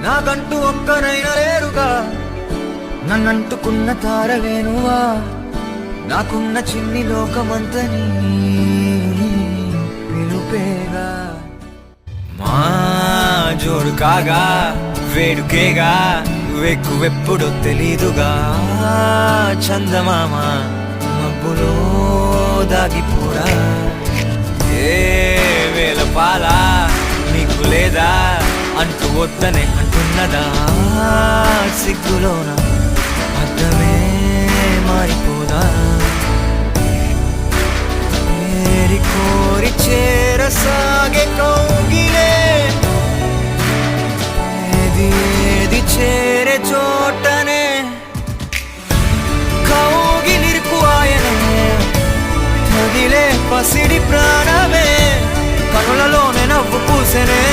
నాకంటూ ఒక్కనైనా లేరుగా, నన్నంటుకున్న తారవేనువా, నాకున్న చిన్ని లోకమంతని పిలుపేగా. మా జోడు కాగా వేడుకేగా, వెక్కువెప్పుడు తెలీదుగా, చందమామ మబ్బులో దాగిపోరా. ఏ వేల పాల నీకు లేదా అంటూ వద్దనే అంటున్నదా, సిగ్గులోన అర్థమే మారిపోదా. ఏరి కోరి చేరసాగే కౌగిలే, ఏది ఏది చేరే చోటనే కౌగిలిరుకు ఆయనే, తగిలే పసిడి ప్రాణమే కనులలోనే నవ్వు పూసెనే.